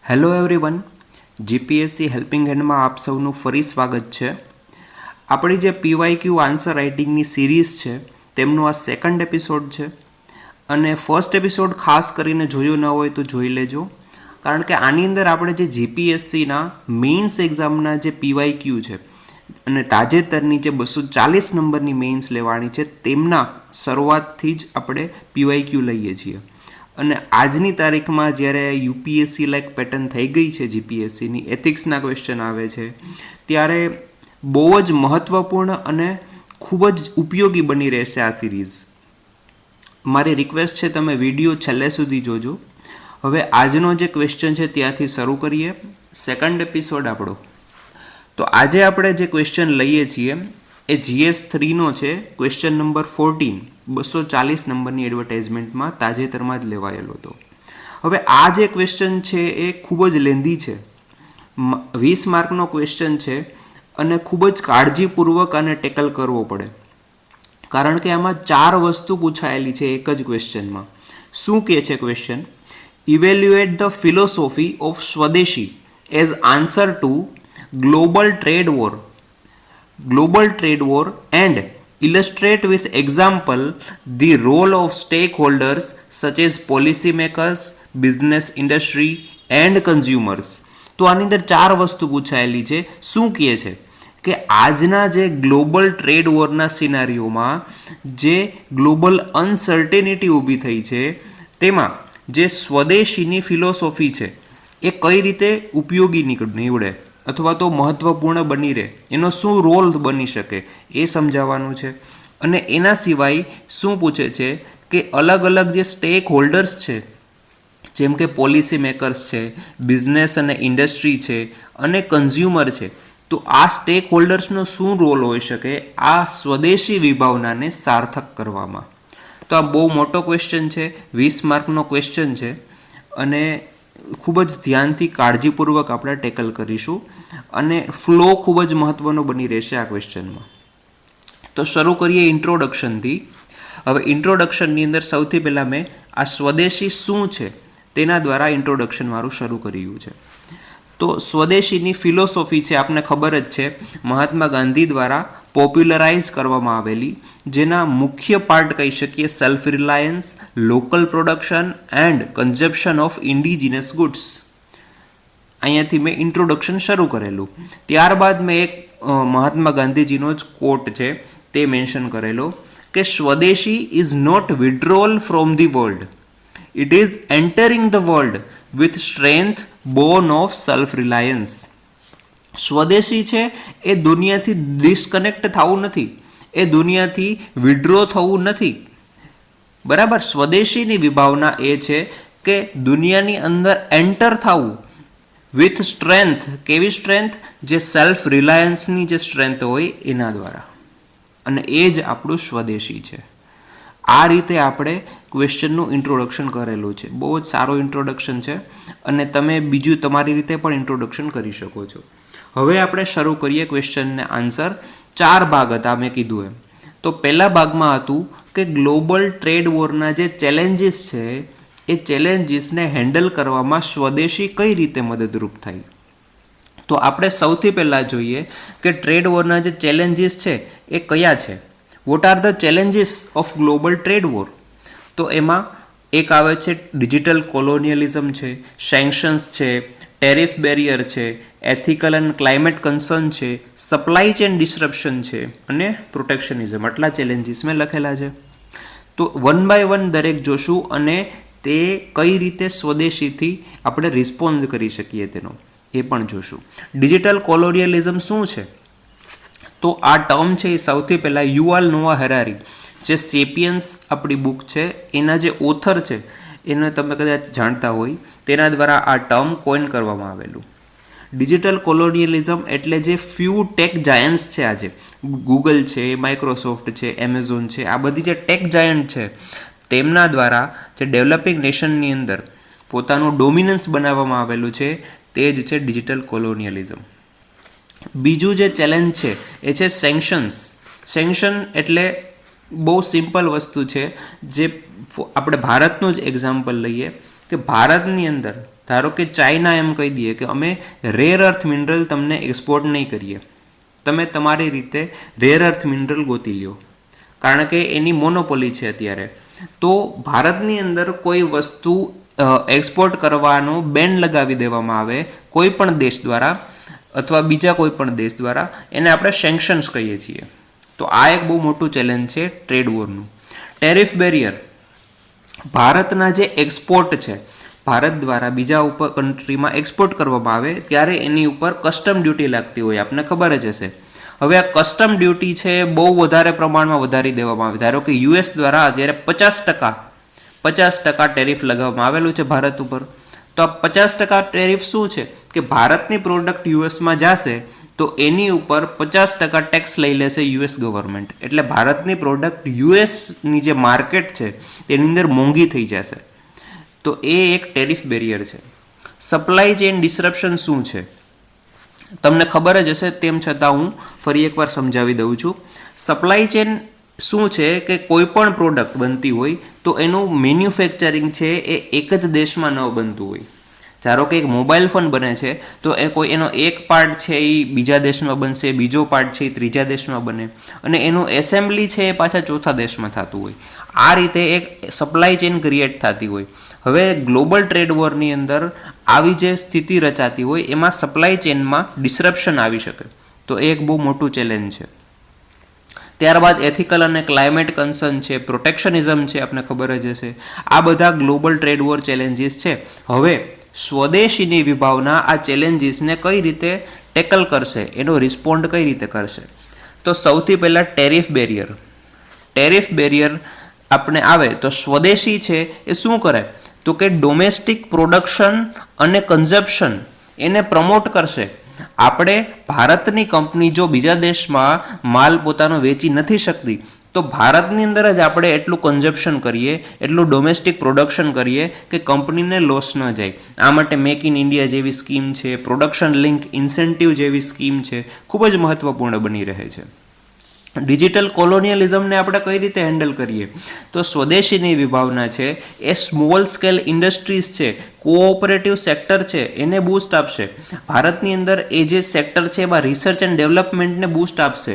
Hello everyone, GPSC helping હેન્ડમાં આપ સૌનું ફરી સ્વાગત છે. આપણી જે પીવાયક્યુ આન્સર રાઇટિંગની સિરીઝ છે તેમનો આ સેકન્ડ એપિસોડ છે અને ફર્સ્ટ એપિસોડ ખાસ કરીને જોયું ન હોય તો જોઈ લેજો, કારણ કે આની અંદર આપણે જે જીપીએસસીના મેઇન્સ એક્ઝામના જે પીવાયક્યુ છે અને તાજેતરની જે 240 નંબરની મેઇન્સ લેવાની છે તેમના શરૂઆતથી જ આપણે પીવાયક્યુ લઈએ છીએ. અને આજની તારીખમાં જ્યારે યુપીએસસી લાઈક પેટર્ન થઈ ગઈ છે જીપીએસસીની, એથિક્સના ક્વેશ્ચન આવે છે, ત્યારે બહુ જ મહત્ત્વપૂર્ણ અને ખૂબ જ ઉપયોગી બની રહેશે આ સિરીઝ. મારી રિક્વેસ્ટ છે તમે વિડીયો છેલ્લે સુધી જોજો. હવે આજનો જે ક્વેશ્ચન છે ત્યાંથી શરૂ કરીએ, સેકન્ડ એપિસોડ આપણો. તો આજે આપણે જે ક્વેશ્ચન લઈએ છીએ એ GS3નો છે, ક્વેશ્ચન નંબર 14, 240 નંબરની એડવર્ટાઇઝમેન્ટમાં તાજેતરમાં જ લેવાયેલો હતો. હવે આ જે ક્વેશ્ચન છે એ ખૂબ જ લેન્ધી છે, 20 માર્કનો ક્વેશ્ચન છે અને ખૂબ જ કાળજીપૂર્વક આને ટેકલ કરવો પડે, કારણ કે આમાં 4 વસ્તુ પૂછાયેલી છે એક જ ક્વેશ્ચનમાં. શું કહે છે question? Evaluate the philosophy of Swadeshi as answer to global trade war and illustrate with example the role of stakeholders such as policy makers, business industry and consumers. તો આની અંદર 4 વસ્તુ પૂછાયેલી છે. શું કહે છે કે આજના જે ગ્લોબલ ટ્રેડ વોરના સિનારીઓમાં જે ગ્લોબલ અનસર્ટેનિટી ઊભી થઈ છે તેમાં જે સ્વદેશીની ફિલોસોફી છે એ કઈ રીતે ઉપયોગી નીવડે અથવા તો મહત્ત્વપૂર્ણ બની રહે, એનો શું રોલ બની શકે એ સમજાવવાનું છે. અને એના સિવાય શું પૂછે છે કે અલગ અલગ જે સ્ટેક હોલ્ડર્સ છે, જેમ કે પોલિસી મેકર્સ છે, બિઝનેસ અને ઇન્ડસ્ટ્રી છે અને કન્ઝ્યુમર છે, તો આ સ્ટેક હોલ્ડર્સનો શું રોલ હોઈ શકે આ સ્વદેશી વિભાવનાને સાર્થક કરવામાં. તો આ બહુ મોટો ક્વેશ્ચન છે, 20 માર્કનો ક્વેશ્ચન છે અને ખૂબ જ ધ્યાનથી કાળજીપૂર્વક આપણે ટેકલ કરીશું અને ફ્લો ખૂબ જ મહત્વનો બની રહેશે આ ક્વેશ્ચનમાં. તો શરૂ કરીએ ઇન્ટ્રોડક્શનથી. હવે ઇન્ટ્રોડક્શનની અંદર સૌથી પહેલાં મેં આ સ્વદેશી શું છે તેના દ્વારા ઇન્ટ્રોડક્શન મારું શરૂ કર્યું છે. તો સ્વદેશીની ફિલોસોફી છે, આપને ખબર જ છે, મહાત્મા ગાંધી દ્વારા પોપ્યુલરાઇઝ કરવામાં આવેલી, જેના મુખ્ય પાર્ટ કહી શકીએ self Reliance, local production and consumption of indigenous goods. અહીંયાથી મેં ઇન્ટ્રોડક્શન શરૂ કરેલું. ત્યારબાદ મેં એક મહાત્મા ગાંધીજીનો જ કોટ છે તે મેન્શન કરેલો કે swadeshi is not withdrawal from the world, it is entering the world with strength born of self reliance. સ્વદેશી છે એ દુનિયાથી ડિસ્કનેક્ટ થવું નથી, એ દુનિયાથી વિડ્રો થવું નથી. બરાબર, સ્વદેશીની વિભાવના એ છે કે દુનિયાની અંદર એન્ટર થવું વિથ સ્ટ્રેન્થ. કેવી સ્ટ્રેન્થ? જે સેલ્ફ રિલાયન્સની જે સ્ટ્રેન્થ હોય એના દ્વારા, અને એ જ આપણું સ્વદેશી છે. આ રીતે આપણે ક્વેશ્ચનનું ઇન્ટ્રોડક્શન કરેલું છે. બહુ જ સારો ઇન્ટ્રોડક્શન છે અને તમે બીજું તમારી રીતે પણ ઇન્ટ્રોડક્શન કરી શકો છો. હવે આપણે શરૂ કરીએ ક્વેશ્ચનને આન્સર. 4 ભાગ હતા મેં કીધું એમ. તો પહેલા ભાગમાં હતું કે ગ્લોબલ ટ્રેડ વોરના જે ચેલેન્જીસ છે એ ચેલેન્જીસને હેન્ડલ કરવામાં સ્વદેશી કઈ રીતે મદદરૂપ થાય. તો આપણે સૌથી પહેલાં જોઈએ કે ટ્રેડ વોરના જે ચેલેન્જીસ છે એ કયા છે. What are the challenges of global trade war? તો એમાં એક આવે છે ડિજિટલ કોલોનિયલિઝમ છે, સેન્કશન્સ છે, ટેરિફ બેરિયર છે, એથિકલ એન્ડ ક્લાઇમેટ કન્સર્ન છે, સપ્લાય ચેન ડિસ્રપ્શન છે અને પ્રોટેક્શનિઝમ. આટલા ચેલેન્જીસ મેં લખેલા છે. તો 1 બાય 1 દરેક જોશું અને તે કઈ રીતે સ્વદેશીથી આપણે રિસ્પોન્ડ કરી શકીએ તેનો એ પણ જોશું. ડિજિટલ કોલોનિયલિઝમ શું છે? તો આ ટર્મ છે એ સૌથી પહેલાં યુવાલ નોઆ હરારી, જે સેપિયન્સ આપણી બુક છે એના જે ઓથર છે એને તમે કદાચ જાણતા હોય, તેના દ્વારા આ ટર્મ કોઇન કરવામાં આવેલું. ડિજિટલ કોલોનિયલિઝમ એટલે જે ફ્યુ ટેક જાયન્ટ્સ છે, આજે ગૂગલ છે, માઇક્રોસોફ્ટ છે, એમેઝોન છે, આ બધી જે ટેક જાયન્ટ છે તેમના દ્વારા જે ડેવલપિંગ નેશનની અંદર પોતાનું ડોમિનન્સ બનાવવામાં આવેલું છે તે જ છે ડિજિટલ કોલોનિયલિઝમ. બીજું જે ચેલેન્જ છે એ છે સેન્કશન્સ. સેન્કશન એટલે બહુ સિમ્પલ વસ્તુ છે, જે આપણે ભારતનું જ એક્ઝામ્પલ લઈએ કે ભારતની અંદર ધારો કે ચાઇના એમ કહી દે કે અમે રેર અર્થ મિનરલ તમને એક્સપોર્ટ નહીં કરીએ, તમે તમારી રીતે રેર અર્થ મિનરલ ગોતી લ્યો, કારણ કે એની મોનોપોલી છે અત્યારે. તો ભારતની અંદર કોઈ વસ્તુ એક્સપોર્ટ કરવાનો બેન લગાવી દેવામાં આવે કોઈ પણ દેશ દ્વારા અથવા બીજા કોઈ પણ દેશ દ્વારા, એને આપણે સેન્કશન્સ કહીએ છીએ. તો આ એક બહુ મોટું ચેલેન્જ છે ટ્રેડ વોરનું. ટેરિફ બેરિયર, ભારતના જે એક્સપોર્ટ છે, ભારત દ્વારા બીજા ઉપર કન્ટ્રીમાં એક્સપોર્ટ કરવામાં આવે ત્યારે એની ઉપર કસ્ટમ ડ્યુટી લાગતી હોય, આપને ખબર જ હશે. હવે આ કસ્ટમ ડ્યુટી છે બહુ વધારે પ્રમાણમાં વધારી દેવામાં આવે. ધારો કે યુએસ દ્વારા અત્યારે 50% ટેરિફ લગાવવામાં આવેલું છે ભારત ઉપર. તો આ 50% ટેરિફ શું છે કે ભારતની પ્રોડક્ટ યુએસમાં જશે તો એની ઉપર 50% ટેક્સ લઈ લેશે યુએસ ગવર્મેન્ટ. એટલે ભારતની પ્રોડક્ટ યુએસની જે માર્કેટ છે તેની અંદર મોંઘી થઈ જશે. તો એ એક ટેરિફ બેરિયર છે. સપ્લાય ચેઇન ડિસરપ્શન શું છે તમને ખબર જ હશે, તેમ છતાં હું ફરી એકવાર સમજાવી દઉં છું. સપ્લાય ચેઇન શું છે કે કોઈ પણ પ્રોડક્ટ બનતી હોય તો એનું મેન્યુફેક્ચરિંગ છે એ એક જ દેશમાં ન બનતું હોય. ધારો કે એક મોબાઈલ ફોન બને છે તો એ કોઈ એનો એક પાર્ટ છે એ બીજા દેશમાં બનશે, બીજો પાર્ટ છે એ ત્રીજા દેશમાં બને, અને એનું એસેમ્બલી છે એ પાછા ચોથા દેશમાં થતું હોય. આ રીતે એક સપ્લાય ચેઇન ક્રિએટ થતી હોય. હવે ગ્લોબલ ટ્રેડ વોરની અંદર આવી જે સ્થિતિ રચાતી હોય એમાં સપ્લાય ચેઇનમાં ડિસરપ્શન આવી શકે. તો એ એક બહુ મોટું ચેલેન્જ છે. ત્યારબાદ એથિકલ અને ક્લાઇમેટ કન્સર્ન છે, પ્રોટેક્શનિઝમ છે, આપને ખબર જ હશે. આ બધા ગ્લોબલ ટ્રેડ વોર ચેલેન્જીસ છે. હવે સ્વદેશીની વિભાવના આ ચેલેન્જીસને કઈ રીતે ટેકલ કરશે, એનો રિસ્પોન્ડ કઈ રીતે કરશે? તો સૌથી પહેલાં ટેરિફ બેરિયર. ટેરિફ બેરિયર આપણે આવે તો સ્વદેશી છે એ શું કરે તો કે ડોમેસ્ટિક પ્રોડક્શન અને કન્ઝપ્શન એને પ્રમોટ કરશે. આપણે ભારતની કંપની જો બીજા દેશમાં માલ પોતાનો વેચી નથી શકતી તો ભારતની અંદર જ આપણે એટલું કન્ઝપ્શન કરીએ, એટલું ડોમેસ્ટિક પ્રોડક્શન કરીએ કે કંપનીને લોસ ન જાય. આ માટે મેક ઇન ઇન્ડિયા જેવી સ્કીમ છે, પ્રોડક્શન લિંક ઇન્સેન્ટિવ જેવી સ્કીમ છે, ખૂબ જ મહત્વપૂર્ણ બની રહે છે. ડિજિટલ કોલોનિયલિઝમને આપણે કઈ રીતે હેન્ડલ કરીએ તો સ્વદેશીની વિભાવના છે એ સ્મોલ સ્કેલ ઇન્ડસ્ટ્રીઝ છે, કોઓપરેટિવ સેક્ટર છે એને બૂસ્ટ આપશે. ભારતની અંદર એ જે સેક્ટર છે એમાં રિસર્ચ એન્ડ ડેવલપમેન્ટને બૂસ્ટ આપશે.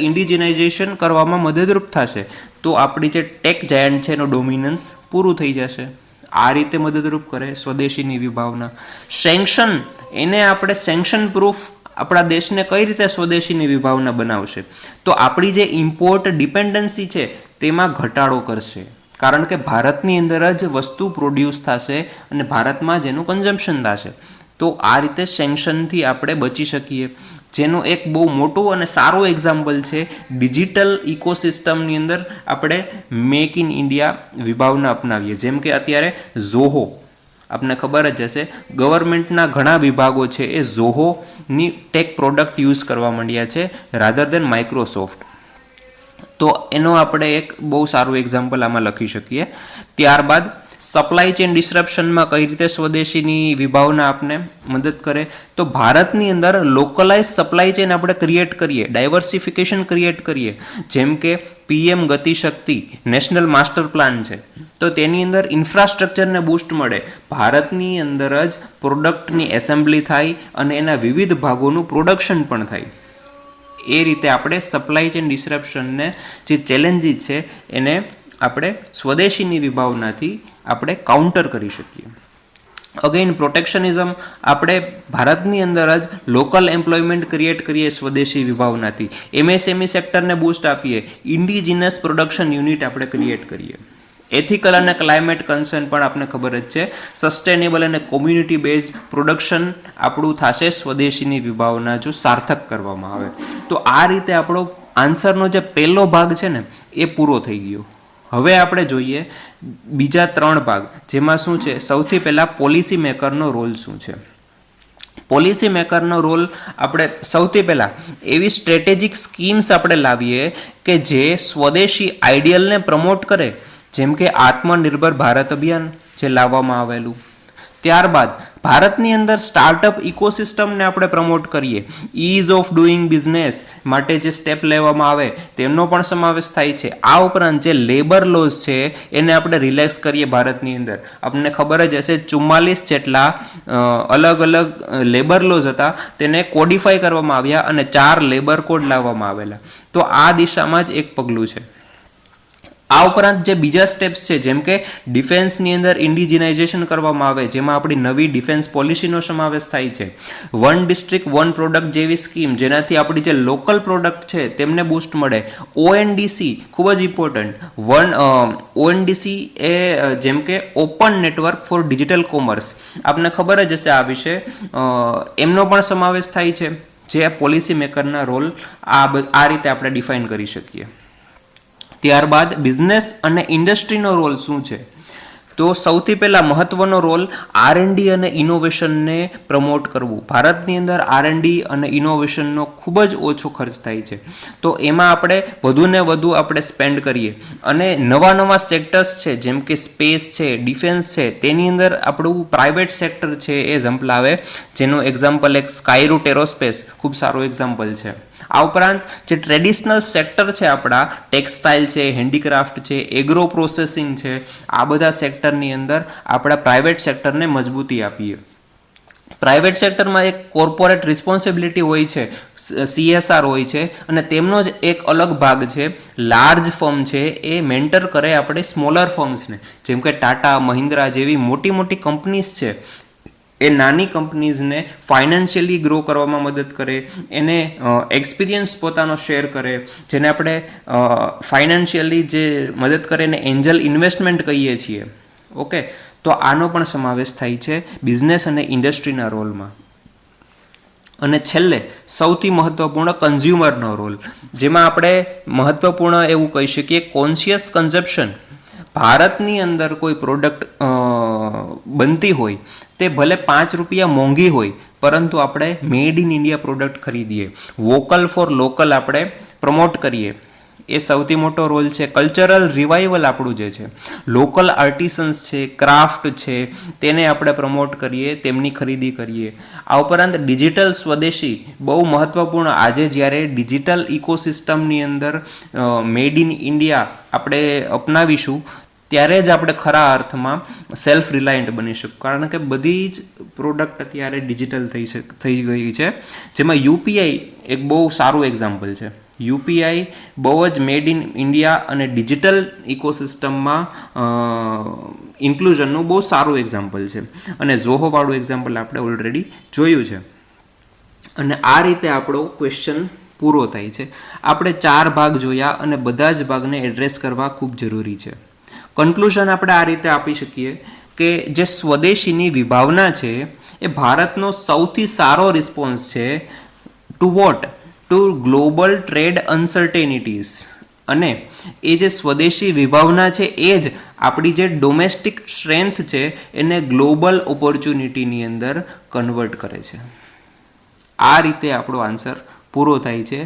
ઇન્ડિજિનાઇઝેશન કરવામાં મદદરૂપ થશે. તો આપણી જે ટેક જાયન્ટ છે એનો ડોમિનન્સ પૂરું થઈ જશે. આ રીતે મદદરૂપ કરે સ્વદેશીની વિભાવના. સેન્કશન, એને આપણે સેન્કશન પ્રૂફ આપણા દેશને કઈ રીતે સ્વદેશીની વિભાવના બનાવશે તો આપણી જે ઇમ્પોર્ટ ડિપેન્ડન્સી છે તેમાં ઘટાડો કરશે, કારણ કે ભારતની અંદર જ વસ્તુ પ્રોડ્યુસ થશે અને ભારતમાં જ એનું કન્ઝમ્પશન થશે. તો આ રીતે સેન્કશનથી આપણે બચી શકીએ. જેનું એક બહુ મોટું અને સારું એક્ઝામ્પલ છે ડિજિટલ ઇકોસિસ્ટમની અંદર આપણે મેક ઇન ઇન્ડિયા વિભાવના અપનાવીએ. જેમ કે અત્યારે ઝોહો, આપને ખબર જ હશે, ગવર્મેન્ટના ઘણા વિભાગો છે એ ઝોહોની ટેક પ્રોડક્ટ યુઝ કરવા માંડ્યા છે રાધર દેન માઇક્રોસોફ્ટ. તો એનો આપણે એક બહુ સારું એક્ઝામ્પલ આમાં લખી શકીએ. ત્યારબાદ સપ્લાય ચેઇન ડિસરપ્શનમાં કઈ રીતે સ્વદેશીની વિભાવના આપને મદદ કરે તો ભારતની અંદર લોકલાઇઝ સપ્લાય ચેઇન આપણે ક્રિએટ કરીએ, ડાયવર્સિફિકેશન ક્રિએટ કરીએ. જેમ કે PM Gatishakti national master plan છે તો તેની અંદર ઇન્ફ્રાસ્ટ્રક્ચરને બૂસ્ટ મળે, ભારતની અંદર જ પ્રોડક્ટની એસેમ્બલી થાય અને એના વિવિધ ભાગોનું પ્રોડક્શન પણ થાય. એ રીતે આપણે સપ્લાય ચેઇન ડિસરપ્શનને જે ચેલેન્જીસ છે એને આપણે સ્વદેશીની વિભાવનાથી આપણે કાઉન્ટર કરી શકીએ. અગેઇન પ્રોટેક્શનિઝમ, આપણે ભારતની અંદર જ લોકલ એમ્પ્લોયમેન્ટ ક્રિએટ કરીએ સ્વદેશી વિભાવનાથી, એમએસએમઈ સેક્ટરને બૂસ્ટ આપીએ, ઇન્ડિજિનસ પ્રોડક્શન યુનિટ આપણે ક્રિએટ કરીએ. એથિકલ અને ક્લાઇમેટ કન્સર્ન પણ આપને ખબર જ છે, સસ્ટેનેબલ અને કોમ્યુનિટી બેઝડ પ્રોડક્શન આપણું થશે સ્વદેશીની વિભાવના જો સાર્થક કરવામાં આવે. તો આ રીતે આપણો આન્સરનો જે પહેલો ભાગ છે ને એ પૂરો થઈ ગયો. હવે આપણે જોઈએ બીજા 3 ભાગ, જેમાં શું છે સૌથી પહેલા પોલિસી મેકરનો રોલ શું છે. પોલિસી મેકરનો રોલ આપણે સૌથી પહેલા એવી સ્ટ્રેટેજિક સ્કીમ્સ આપણે લાવીએ કે જે સ્વદેશી આઈડિયલને પ્રમોટ કરે, જેમ કે આત્મનિર્ભર ભારત અભિયાન જે લાવવામાં આવેલું. ત્યારબાદ ભારતની અંદર સ્ટાર્ટઅપ ઇકોસિસ્ટમને આપણે પ્રમોટ કરીએ, ઇઝ ઓફ ડુઈંગ બિઝનેસ માટે જે સ્ટેપ લેવામાં આવે તેમનો પણ સમાવેશ થાય છે. આ ઉપરાંત જે લેબર લોઝ છે એને આપણે રિલેક્સ કરીએ ભારતની અંદર. આપણને ખબર જ હશે 44 જેટલા અલગ અલગ લેબર લોઝ હતા તેને કોડિફાઈ કરવામાં આવ્યા અને 4 લેબર કોડ લાવવામાં આવેલા. તો આ દિશામાં જ એક પગલું છે. આ ઉપરાંત જે બીજા સ્ટેપ્સ છે જેમ કે ડિફેન્સની અંદર ઇન્ડિજિનાઇઝેશન કરવામાં આવે, જેમાં આપણી નવી ડિફેન્સ પોલિસીનો સમાવેશ થાય છે. વન ડિસ્ટ્રિક્ટ વન પ્રોડક્ટ જેવી સ્કીમ, જેનાથી આપણી જે લોકલ પ્રોડક્ટ છે તેમને બૂસ્ટ મળે. ઓએનડીસી ખૂબ જ ઇમ્પોર્ટન્ટ. ઓએનડીસી એ જેમ કે open network four digital commerce, આપને ખબર જ હશે આ વિશે, એમનો પણ સમાવેશ થાય છે, જે પોલિસી મેકરના રોલ આ રીતે આપણે ડિફાઇન કરી શકીએ. ત્યારબાદ બિઝનેસ અને ઇન્ડસ્ટ્રીનો રોલ શું છે? તો સૌથી પહેલા મહત્વનો રોલ R&D અને ઇનોવેશનને પ્રમોટ કરવું. ભારતની અંદર R&D અને ઇનોવેશનનો ખૂબ જ ઓછો ખર્ચ થાય છે, તો એમાં આપણે વધુને વધુ આપણે સ્પેન્ડ કરીએ અને નવા સેક્ટર્સ છે જેમ કે સ્પેસ છે, ડિફેન્સ છે, તેની અંદર આપણું પ્રાઇવેટ સેક્ટર છે એ ઝંપલાવે, જેનું એક્ઝામ્પલ એક સ્કાયરૂટ એરોસ્પેસ ખૂબ સારું એક્ઝામ્પલ છે. આ ઉપરાંત જે ટ્રેડિશનલ સેક્ટર છે આપણા, ટેક્સટાઇલ છે, હેન્ડીક્રાફ્ટ છે, એગ્રો પ્રોસેસિંગ છે, આ બધા સેક્ટરની અંદર આપણા પ્રાઇવેટ સેક્ટરને મજબૂતી આપીએ. પ્રાઇવેટ સેક્ટરમાં એક કોર્પોરેટ રિસ્પોન્સિબિલિટી હોય છે, CSR હોય છે, અને તેમનો જ એક અલગ ભાગ છે. લાર્જ ફર્મ છે એ મેન્ટર કરે આપણે સ્મોલર ફર્મ્સને, જેમ કે ટાટા, મહિન્દ્રા જેવી મોટી કંપનીઝ છે, એ નાની કંપનીઝને ફાઇનાન્શિયલી ગ્રો કરવામાં મદદ કરે, એને એક્સપિરિયન્સ પોતાનો શેર કરે, જેને આપણે ફાઇનાન્શિયલી જે મદદ કરે એને એન્જલ ઇન્વેસ્ટમેન્ટ કહીએ છીએ. ઓકે, તો આનો પણ સમાવેશ થાય છે બિઝનેસ અને ઇન્ડસ્ટ્રીના રોલમાં. અને છેલ્લે સૌથી મહત્વપૂર્ણ કન્ઝ્યુમરનો રોલ, જેમાં આપણે મહત્વપૂર્ણ એવું કહી શકીએ કોન્શિયસ કન્ઝપ્શન. ભારતની અંદર કોઈ પ્રોડક્ટ બનતી હોય તે ભલે 5 રૂપિયા મોંઘી હોય, પરંતુ આપણે મેડ ઇન ઇન્ડિયા પ્રોડક્ટ ખરીદીએ, વોકલ ફોર લોકલ આપણે પ્રમોટ કરીએ, એ સૌથી મોટો રોલ છે. કલ્ચરલ રિવાઇવલ આપણું જે છે, લોકલ આર્ટિસન્સ છે, ક્રાફ્ટ છે, તેને આપણે પ્રમોટ કરીએ, તેમની ખરીદી કરીએ. આ ઉપરાંત ડિજિટલ સ્વદેશી બહુ મહત્વપૂર્ણ. આજે જ્યારે ડિજિટલ ઇકોસિસ્ટમની અંદર મેડ ઇન ઇન્ડિયા આપણે અપનાવીશું, ત્યારે જ આપણે ખરા અર્થમાં સેલ્ફ રિલાયન્ટ બનીશું, કારણ કે બધી જ પ્રોડક્ટ અત્યારે ડિજિટલ થઈ ગઈ છે, જેમાં યુપીઆઈ એક બહુ સારું એક્ઝામ્પલ છે. યુપીઆઈ બહુ જ મેડ ઇન ઇન્ડિયા અને ડિજિટલ ઇકોસિસ્ટમમાં ઇન્ક્લુઝનનું બહુ સારું એક્ઝામ્પલ છે, અને ઝોહોવાળું એક્ઝામ્પલ આપણે ઓલરેડી જોયું છે. અને આ રીતે આપણો ક્વેશ્ચન પૂરો થાય છે. આપણે 4 ભાગ જોયા અને બધા જ ભાગને એડ્રેસ કરવા ખૂબ જરૂરી છે. કન્ક્લુઝન આપણે આ રીતે આપી શકીએ કે જે સ્વદેશીની વિભાવના છે એ ભારતનો સૌથી સારો રિસ્પોન્સ છે to what? To global trade uncertainties. અને એ જે સ્વદેશી વિભાવના છે એ જ આપણી જે ડોમેસ્ટિક સ્ટ્રેન્થ છે એને ગ્લોબલ ઓપોર્ચ્યુનિટીની અંદર કન્વર્ટ કરે છે. આ રીતે આપણો આન્સર પૂરો થાય છે.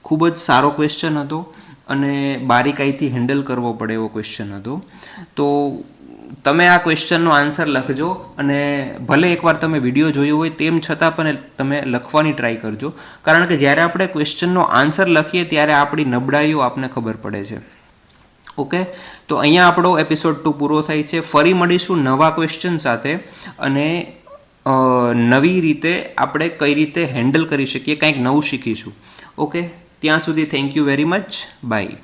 ખૂબ જ સારો ક્વેશ્ચન હતો અને બારીકાઈથી હેન્ડલ કરવો પડે એવો ક્વેશ્ચન હતો. તો તમે આ ક્વેશ્ચનનો આન્સર લખજો, અને ભલે એકવાર તમે વિડીયો જોયો હોય તેમ છતાં પણ તમે લખવાની ટ્રાય કરજો, કારણ કે જ્યારે આપણે ક્વેશ્ચનનો આન્સર લખીએ ત્યારે આપણી નબળાઈઓ આપને ખબર પડે છે. ઓકે, તો અહીંયા આપણો એપિસોડ 2 પૂરો થાય છે. ફરી મળીશું નવા ક્વેશ્ચન સાથે, અને નવી રીતે આપણે કઈ રીતે હેન્ડલ કરી શકીએ, કંઈક નવું શીખીશું. ઓકે, ત્યાં સુધી thank you very much. By.